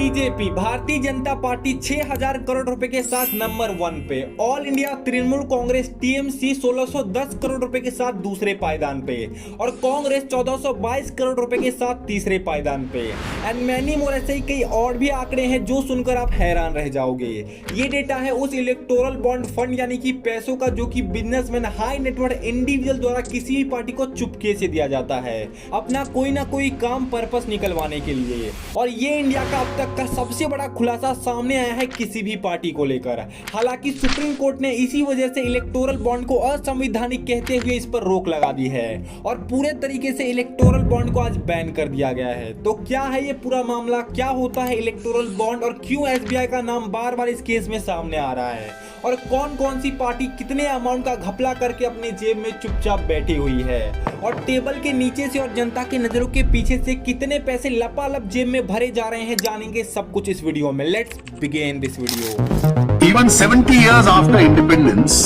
BJP Bharatiya Janata party 6,000 crore रुपए के साथ नंबर 1 पे, all India Trinamool Congress TMC 1610 crore रुपए के साथ दूसरे पायदान पे और कांग्रेस 1422 करोड़ रुपए के साथ तीसरे पायदान पे। एंड मैनी मोर, ऐसे ही कई और भी आंकड़े हैं जो सुनकर आप हैरान रह जाओगे। ये डेटा है उस इलेक्टोरल बॉन्ड फंड यानी कि पैसों का जो कि बिजनेसमैन हाई नेटवर्थ इंडिविजुअल द्वारा किसी भी पार्टी को चुपके से दिया जाता है अपना कोई ना कोई काम पर्पस निकलवाने के लिए। और ये इंडिया का अब तक का सबसे बड़ा खुलासा सामने आया है किसी भी पार्टी को लेकर। हालांकि सुप्रीम कोर्ट ने इसी वजह से इलेक्टोरल बॉन्ड को असंवैधानिक कहते हुए इस पर रोक लगा दी है और पूरे तरीके से इलेक्टोरल बॉन्ड को आज बैन कर दिया गया है। तो क्या है ये पूरा मामला, क्या होता है इलेक्टोरल बॉन्ड और क्यों एसबीआई का नाम बार बार इस केस में सामने आ रहा है और कौन कौन सी पार्टी कितने अमाउंट का घपला करके अपने जेब में चुपचाप बैठी हुई है और टेबल के नीचे से और जनता की नजरों के पीछे से कितने पैसे लपालप जेब में भरे जा रहे हैं, जानेंगे सब कुछ इस वीडियो में। Let's begin this video. Even 70 years after independence,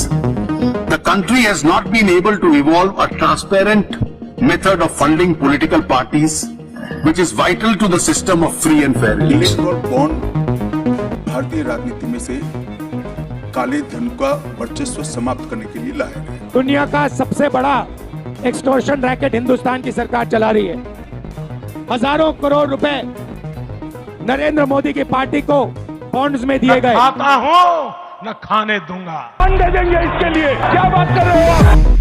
the country has not been able to evolve a transparent method of funding political parties, which is vital to the system of free and fair elections. Electoral bond भारतीय राजनीति में से काले धन का वर्चस्व समाप्त करने के लिए लाया गया। दुनिया का सबसे बड़ा एक्सटॉर्शन रैकेट हिंदुस्तान की सरकार चला रही है। हजारों करोड़ रुपए नरेंद्र मोदी की पार्टी को बॉन्ड्स में दिए गए। खाता हूं न खाने दूंगा। दे देंगे इसके लिए, क्या बात कर रहे हो आप?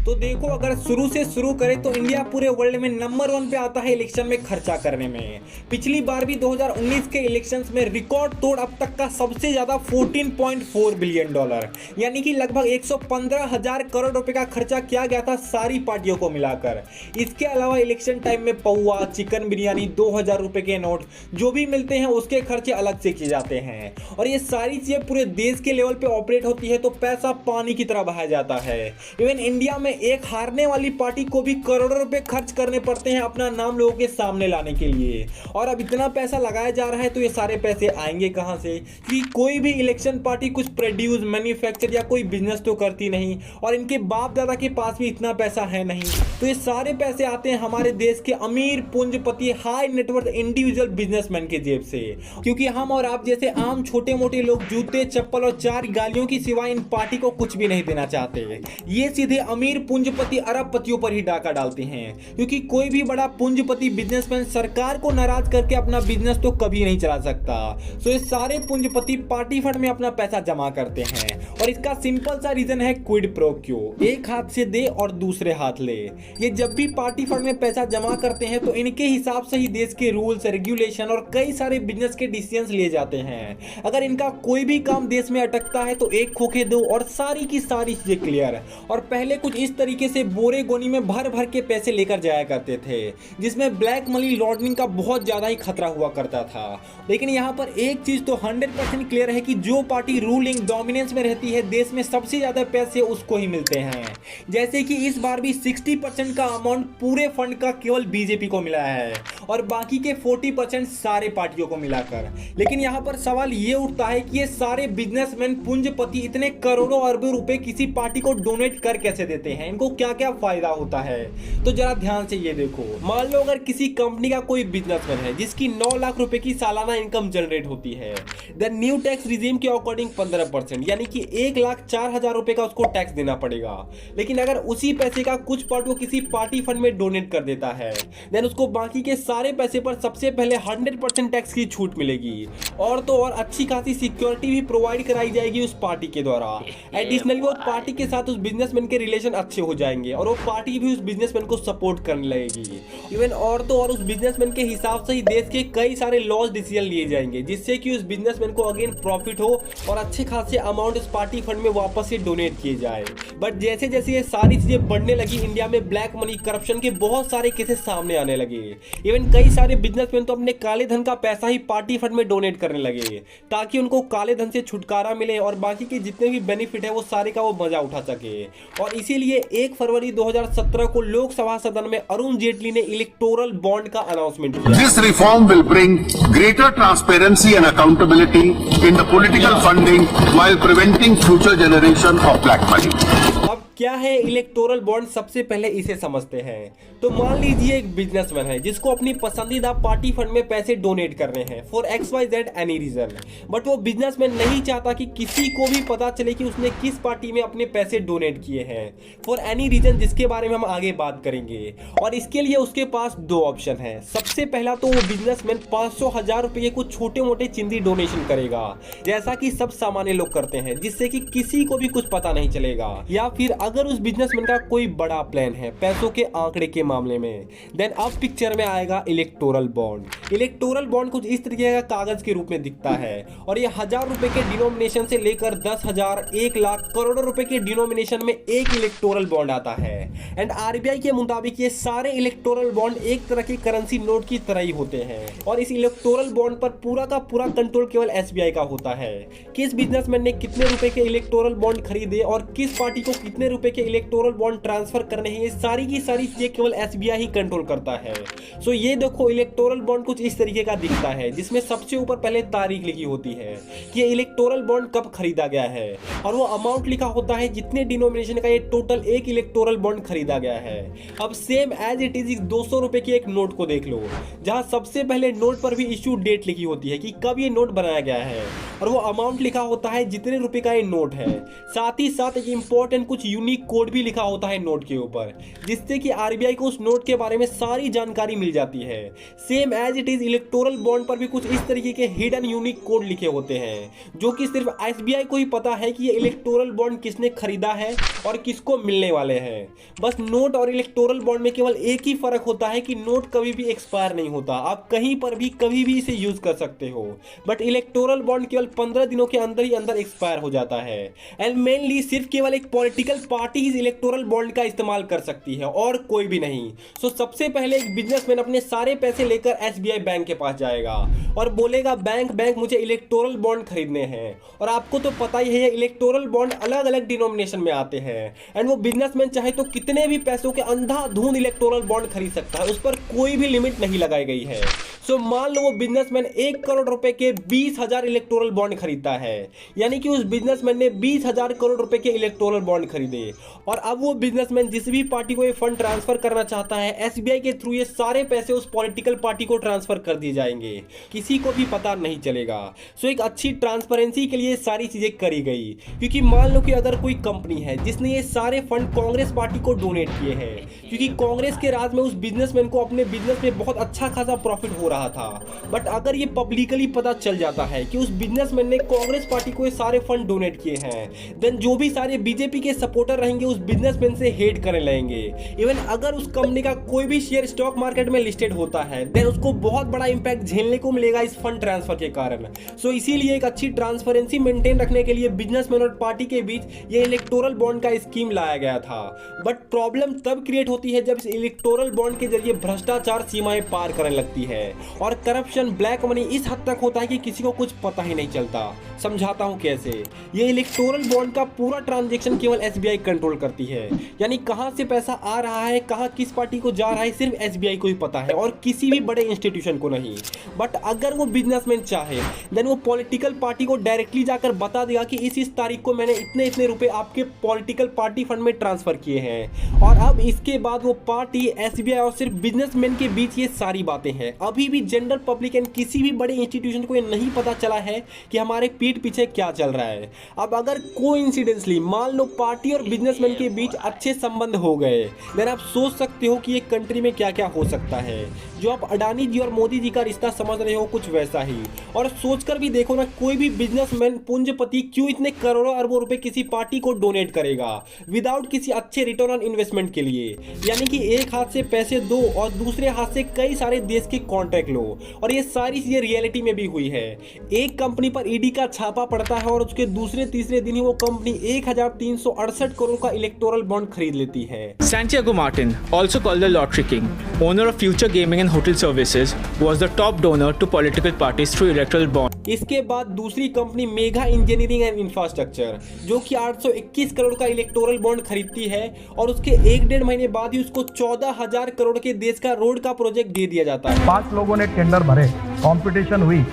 तो देखो, अगर शुरू से शुरू करें तो इंडिया पूरे वर्ल्ड में नंबर 1 पे आता है इलेक्शन में खर्चा करने में। पिछली बार भी 2019 के इलेक्शंस में रिकॉर्ड तोड़ अब तक का सबसे ज्यादा $14.4 बिलियन यानी कि लगभग 115,000 करोड़ रुपए का खर्चा किया गया था सारी पार्टियों को मिलाकर। इसके अलावा इलेक्शन टाइम में पौवा, चिकन बिरयानी, 2,000 रुपए के नोट जो भी मिलते हैं उसके खर्चे अलग से किए जाते हैं और ये सारी चीजें पूरे देश के लेवल पे ऑपरेट होती है तो पैसा पानी की तरह बहाया जाता है। इवन इंडिया में एक हारने वाली पार्टी को भी करोड़ों रुपए खर्च करने पड़ते हैं अपना नाम लोगों के सामने लाने के लिए। और अब इतना पैसा लगाया जा रहा है तो ये सारे पैसे आएंगे कहां से, कि कोई भी इलेक्शन पार्टी कुछ प्रोड्यूस, मैन्युफैक्चर या कोई बिजनेस तो करती नहीं और इनके बाप दादा के पास भी इतना पैसा है नहीं। तो ये सारे पैसे आते हैं हमारे देश के अमीर पूंजीपति हाई नेटवर्थ इंडिविजुअल बिजनेसमैन के जेब से, क्योंकि हम और आप जैसे आम छोटे मोटे लोग जूते, चप्पल और 4 गालियों की सिवाय इन पार्टी को कुछ भी नहीं देना चाहते। ये सीधे अमीर पूंजीपति अरबपतियों पर ही डाका डालते हैं, क्योंकि कोई भी बड़ा पूंजीपति बिजनेसमैन सरकार को नाराज करके अपना बिजनेस तो कभी नहीं चला सकता। तो ये सारे पूंजीपति पार्टी फंड में अपना पैसा जमा करते हैं और इसका सिंपल सा रीजन है क्विड प्रो क्यो, एक हाथ से दे और दूसरे हाथ ले। ये जब भी पार्टी फंड में पैसा जमा करते हैं तो इनके हिसाब से ही देश के रूल्स, रेगुलेशन और कई सारे बिजनेस के डिसीजंस लिए जाते हैं। अगर इनका कोई भी काम देश में अटकता है तो एक खोखे दो और सारी की सारी चीजें क्लियर। और पहले कुछ इस तरीके से बोरे गोनी में भर भर के पैसे लेकर जाया करते थे, जिसमें ब्लैक मनी लॉन्ड्रिंग का बहुत ज्यादा ही खतरा हुआ करता था। लेकिन यहाँ पर एक चीज तो 100% क्लियर है कि जो पार्टी रूलिंग डोमिनेंस में रहती है देश में सबसे ज्यादा पैसे उसको ही मिलते हैं। जैसे कि इस बार भी 60% का अमाउंट पूरे फंड का केवल बीजेपी को मिला है और बाकी के 40% सारे पार्टियों को मिलाकर। लेकिन यहाँ पर सवाल ये उठता है कि ये सारे बिजनेसमैन पूंजीपति इतने करोड़ों अरबों रुपए किसी पार्टी को डोनेट कर कैसे देते हैं, इनको क्या क्या फायदा होता है। तो जरा ध्यान से ये देखो, मान लो अगर किसी कंपनी का कोई बिजनेसमैन है जिसकी 9 लाख रुपए की सालाना इनकम जनरेट होती है, देन न्यू टैक्स रिजीम के अकॉर्डिंग 15% यानी कि 1,04,000 रुपए का उसको टैक्स देना पड़ेगा। लेकिन अगर उसी पैसे का कुछ पार्ट वो किसी पार्टी फंड में डोनेट कर देता है देन उसको बाकी के सारे पैसे पर सबसे पहले 100% टैक्स की छूट मिलेगी और तो और अच्छी खासी सिक्योरिटी भी प्रोवाइड कराई जाएगी उस पार्टी के द्वारा। एडिशनली वो पार्टी के साथ उस बिजनेसमैन के रिलेशन अच्छे हो जाएंगे और वो पार्टी भी उस बिजनेसमैन को सपोर्ट करने लगेगी। इवन और तो और उस बिजनेसमैन के हिसाब से ही देश के कई सारे लॉज डिसीजन लिए जाएंगे जिससे कि उस बिजनेसमैन को अगेन प्रॉफिट हो और अच्छे खासे अमाउंट उस पार्टी फंड में वापस से डोनेट किए जाए। बट जैसे जैसे ये सारी चीजें बढ़ने लगी इंडिया में ब्लैक मनी, करप्शन के बहुत सारे केसेस सामने आने लगे। इवन कई सारे बिजनेसमैन तो अपने काले धन का पैसा ही पार्टी फंड में डोनेट करने लगे ताकि उनको काले धन से छुटकारा मिले और बाकी के जितने भी बेनिफिट है वो सारे का वो मजा उठा सके। और इसीलिए 1 फरवरी 2017 को लोकसभा सदन में अरुण जेटली ने इलेक्टोरल बॉन्ड का अनाउंसमेंट किया। This reform will bring greater transparency and accountability in the political funding while preventing future generation of black money. अब क्या है इलेक्टोरल बॉन्ड, सबसे पहले इसे समझते हैं। तो मान लीजिए एक बिजनेसमैन है जिसको अपनी पसंदीदा पार्टी फंड में पैसे डोनेट करने हैं for XYZ any reason, but वो बिजनेसमैन नहीं चाहता कि किसी को भी पता चले कि उसने किस पार्टी में अपने पैसे डोनेट किए हैं फॉर एनी रीजन, जिसके बारे में हम आगे बात करेंगे। और इसके लिए उसके पास दो ऑप्शन है। सबसे पहला तो वो बिजनेसमैन 500,000 रुपए के कुछ छोटे मोटे चिंदी डोनेशन करेगा, जैसा कि सब सामान्य लोग करते हैं, जिससे कि किसी को भी कुछ पता नहीं चलेगा। या फिर अगर उस बिजनेसमैन का कोई बड़ा प्लान है पैसों के आंकड़े के मामले में, देन अब पिक्चर में आएगा इलेक्टोरल बॉन्ड। इलेक्टोरल बॉन्ड कुछ इस तरीके का कागज के रूप में दिखता है और ये 1000 रुपए के डिनोमिनेशन से लेकर 10,000, 1 लाख, करोड़ों रुपए के डिनोमिनेशन में एक इलेक्टोरल बॉन्ड आता है। एंड RBI के मुताबिक ये सारे इलेक्टोरल बॉन्ड एक तरह की करेंसी नोट की तरह ही होते हैं और इस इलेक्टोरल बॉन्ड पर पूरा का पूरा कंट्रोल केवल SBI का होता है। किस बिजनेसमैन ने कितने रुपए के इलेक्टोरल बॉन्ड खरीदे और किस पार्टी को कितने रुपए के इलेक्टोरल बॉन्ड ट्रांसफर करने हैं, ये सारी की सारी चीजें केवल SBI ही कंट्रोल करता है। सो ये देखो इलेक्टोरल बॉन्ड कुछ इस तरीके का दिखता है, जिसमें सबसे ऊपर पहले तारीख लिखी होती है कि ये इलेक्टोरल बॉन्ड कब खरीदा गया है और वो अमाउंट लिखा होता है जितने डिनोमिनेशन का ये टोटल एक इलेक्टोरल बॉन्ड खरीदा गया है। अब सेम एज इट इज 200 रुपए की एक नोट को देख लो, जहां सबसे पहले नोट पर भी इश्यू डेट लिखी होती है कि कब ये नोट बनाया गया है और वो अमाउंट लिखा होता है जितने रुपए का ये नोट है। साथ ही साथ एक इंपॉर्टेंट कुछ यूनिक कोड भी लिखा होता है नोट के ऊपर, जिससे कि RBI को उस नोट के बारे में सारी जानकारी मिल जाती है। Same as it is electoral bond पर भी कुछ इस तरीके के हिडन यूनिक कोड लिखे होते हैं, जो कि सिर्फ SBI को ही पता है कि ये इलेक्टोरल बॉन्ड किसने खरीदा है और किसको मिलने वाले हैं। बस नोट और इलेक्टोरल बॉन्ड में केवल एक ही फर्क होता है कि नोट कभी भी एक्सपायर नहीं होता, आप कहीं पर भी कभी भी इसे यूज कर सकते हो, बट इलेक्टोरल बॉन्ड केवल 15 दिनों के अंदर ही अंदर एक्सपायर हो जाता है। एंड मेनली सिर्फ केवल एक पॉलिटिकल पार्टी ही इलेक्टोरल बॉन्ड का इस्तेमाल कर सकती है और कोई भी नहीं। सो सबसे पहले एक बिजनेसमैन अपने सारे पैसे लेकर SBI बैंक के पास जाएगा और बोलेगा बैंक मुझे इलेक्टोरल बॉन्ड खरीदने हैं। और आपको तो पता ही है इलेक्टोरल बॉन्ड अलग अलग डिनोमिनेशन में आते हैं एंड वो बिजनेसमैन चाहे तो कितने भी पैसों के अंधाधुंध इलेक्टोरल बॉन्ड खरीद सकता है, उस पर कोई भी लिमिट नहीं लगाई गई है। सो मान लो वो बिजनेसमैन 1 करोड़ रुपए के 20,000 इलेक्टोरल बॉन्ड खरीदता है, यानी कि उस बिजनेसमैन ने 20,000 करोड़ रुपए के इलेक्टोरल बॉन्ड खरीदे। और अब वो बिजनेसमैन जिस भी पार्टी को ये फंड ट्रांसफर करना चाहता है, SBI के थ्रू ये सारे पैसे उस पॉलिटिकल पार्टी को ट्रांसफर कर दिए जाएंगे, किसी को भी पता नहीं चलेगा। सो एक अच्छी ट्रांसपेरेंसी के लिए सारी चीजें करी गई, क्योंकि मान लो कि अगर कोई कंपनी है जिसने ये सारे फंड कांग्रेस पार्टी को डोनेट किए हैं, क्योंकि कांग्रेस के राज में उस बिजनेसमैन को अपने बिजनेस में बहुत अच्छा खासा प्रॉफिट हो रहा था, बट अगर ये पब्लिकली पता चल जाता है कि उस बिजनेसमैन ने कांग्रेस पार्टी को ये सारे फंड डोनेट किए हैं, देन जो भी सारे बीजेपी के सपोर्टर रहेंगे उस बिजनेसमैन से हेट करने लगेंगे। इवन अगर उस कंपनी का कोई भी शेयर स्टॉक मार्केट में लिस्टेड होता है, देन उसको बहुत बड़ा इंपैक्ट झेलने को मिलेगा इस फंड ट्रांसफर के कारण। सो इसीलिए एक अच्छी ट्रांसपेरेंसी मेंटेन रखने के लिए बिजनेसमैन और पार्टी के बीच ये इलेक्टोरल बॉन्ड का स्कीम लाया गया था। बट प्रॉब्लम तब क्रिएट होती है जब इस इलेक्टोरल बॉन्ड के जरिए भ्रष्टाचार सीमाएं पार करने लगती है और करप्शन, ब्लैक मनी इस हद तक होता है कि किसी को कुछ पता ही नहीं चलता। समझाता हूं कैसे। ये इलेक्टोरल बॉन्ड का पूरा ट्रांजैक्शन केवल SBI कंट्रोल करती है, यानी कहां से पैसा आ रहा है, कहां किस पार्टी को जा रहा है, सिर्फ SBI को ही पता है और किसी भी बड़े इंस्टीट्यूशन को नहीं। बट अगर वो बिजनेसमैन चाहे, देन वो पॉलिटिकल पार्टी को डायरेक्टली जाकर बता देगा कि इस तारीख को मैंने इतने इतने रुपए आपके पॉलिटिकल पार्टी फंड में ट्रांसफर किए हैं। और अब इसके बाद वो पार्टी, SBI और सिर्फ बिजनेसमैन के बीच ये सारी बातें हैं। अभी भी जनरल पब्लिक एंड किसी भी बड़े इंस्टीट्यूशन को ये नहीं पता चला है कि हमारे पीठ पीछे क्या चल रहा है। अब अगर कोइंसिडेंटली मान लो पार्टी और बिजनेसमैन के बीच अच्छे संबंध हो गए, देन आप सोच सकते हो कि एक कंट्री में क्या क्या हो सकता है। जो आप अडानी जी और मोदी जी का रिश्ता समझ रहे हो, कुछ वैसा ही। और सोचकर भी देखो ना, कोई भी बिजनेसमैन, पूंजीपति क्यों इतने करोड़ों अरबों रुपए किसी पार्टी को डोनेट करेगा विदाउट किसी अच्छे रिटर्न ऑन इन्वेस्टमेंट के लिए। यानी कि एक हाथ से पैसे दो और दूसरे हाथ से कई सारे देश के कॉन्ट्रैक्ट लो। और ये सारी चीजें रियलिटी में भी हुई है। एक कंपनी पर ईडी का छापा पड़ता है और उसके दूसरे तीसरे दिन ही वो कंपनी 1368 करोड़ का इलेक्टोरल बॉन्ड खरीद लेती है। Santiago Martin, also called the Lottery King, owner of Future Gaming and Hotel Services, was the top donor to political parties through electoral bond. इसके बाद दूसरी company mega engineering and infrastructure, जो कि 821 करोड़ का electoral bond खरीदती है और उसके 1-1.5 महीने बाद ही उसको 14,000 करोड़ के देश का रोड का प्रोजेक्ट दे दिया जाता है। 5 लोगों ने टेंडर भरे, कंपटीशन हुई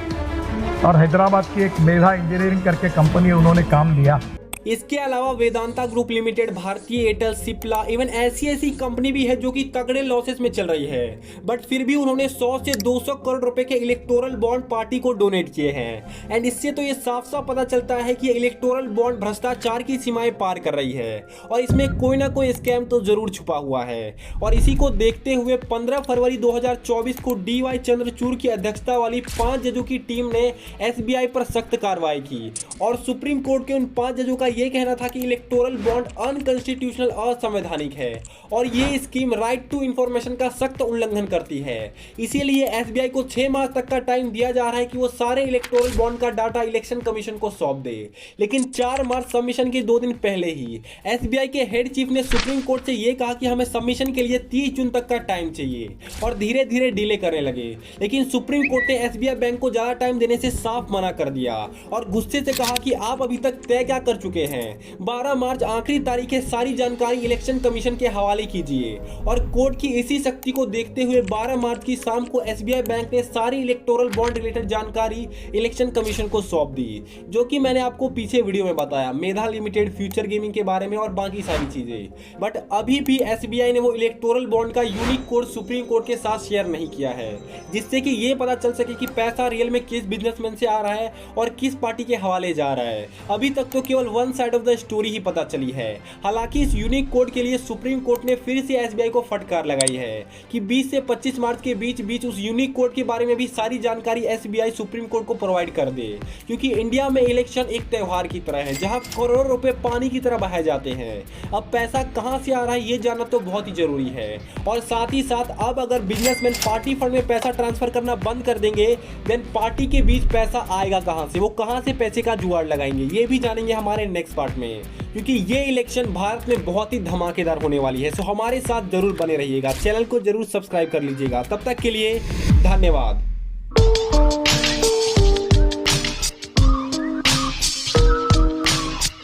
और हैदराबाद की एक मेगा इंजीनियरिंग करके कंपनी उन्होंने काम लिया। इसके अलावा वेदांता ग्रुप लिमिटेड, भारतीय एयरटेल, सिप्ला, इवन ऐसी कंपनी भी है जो कि तगड़े लॉसेस में चल रही है, बट फिर भी उन्होंने 100 से 200 करोड़ रुपए के इलेक्टोरल बॉन्ड पार्टी को डोनेट किए हैं। एंड इससे तो ये साफ साफ पता चलता है कि इलेक्टोरल बॉन्ड भ्रष्टाचार की सीमाएं पार कर रही है और इसमें कोई ना कोई स्कैम तो जरूर छुपा हुआ है। और इसी को देखते हुए 15 फरवरी 2024 को DY चंद्रचूड़ की अध्यक्षता वाली 5 जजों की टीम ने SBI पर सख्त कार्रवाई की और सुप्रीम कोर्ट के उन 5 जजों का यह कहना था कि इलेक्टोरल बॉन्ड अनकॉन्स्टिट्यूशनल, असंवैधानिक है और ये स्कीम राइट टू इंफॉर्मेशन का सख्त उल्लंघन करती है। इसीलिए SBI को 6 माह तक का टाइम दिया जा रहा है कि वो सारे इलेक्टोरल बॉन्ड का डाटा इलेक्शन कमीशन को सौंप दे। लेकिन 4 मार्च सबमिशन के 2 दिन पहले ही SBI के हेड चीफ ने सुप्रीम कोर्ट से यह कहा कि हमें सबमिशन के लिए 30 जून तक का टाइम चाहिए और धीरे धीरे डिले करने लगे। लेकिन सुप्रीम कोर्ट ने SBI बैंक को ज्यादा टाइम देने से साफ मना कर दिया और गुस्से से कहा कि आप अभी तक तय क्या कर चुके हैं। 12 मार्च आखिरी तारीख है, सारी जानकारी इलेक्शन कमीशन के हवाले कीजिए। और कोर्ट की इसी सख्ती को देखते हुए 12 मार्च की शाम को SBI बैंक ने सारी इलेक्टोरल बॉन्ड रिलेटेड जानकारी इलेक्शन कमीशन को सौंप दी, जो कि मैंने आपको पीछे वीडियो में बताया, मेधा लिमिटेड, फ्यूचर गेमिंग के बारे में और बाकी सारी चीजें। बट अभी भी SBI ने वो इलेक्टोरल बॉन्ड का यूनिक कोड सुप्रीम कोर्ट के साथ शेयर नहीं किया है, जिससे कि ये पता चल सके कि पैसा रियल में किस बिजनेसमैन से आ रहा है और किस पार्टी के हवाले जा रहा है। अभी तक तो केवल one side of the story ही पता चली है। हालांकि इस यूनिक कोड के लिए सुप्रीम कोर्ट ने फिर से SBI को फटकार लगाई है कि 20 से 25 मार्च के बीच उस यूनिक कोड के बारे में भी सारी जानकारी SBI सुप्रीम कोर्ट को प्रोवाइड कर दे, क्योंकि इंडिया में इलेक्शन एक त्योहार की तरह है जहां करोड़ों रुपए पानी की तरह बहाए जाते हैं। अब पैसा कहां से आ रहा है ये जानना तो बहुत ही जरूरी है। और साथ ही साथ अब अगर बिजनेसमैन पार्टी फंड में पैसा ट्रांसफर करना बंद कर देंगे, देन पार्टी के बीच पैसा आएगा कहां से, वो कहां से पैसे का जुगाड़ लगाएंगे, ये भी जानेंगे हमारे नेक्स्ट पार्ट में, क्योंकि ये इलेक्शन भारत में बहुत ही धमाकेदार होने वाली है। सो हमारे साथ जरूर बने रहिएगा, चैनल को जरूर सब्सक्राइब कर लीजिएगा। तब तक के लिए धन्यवाद।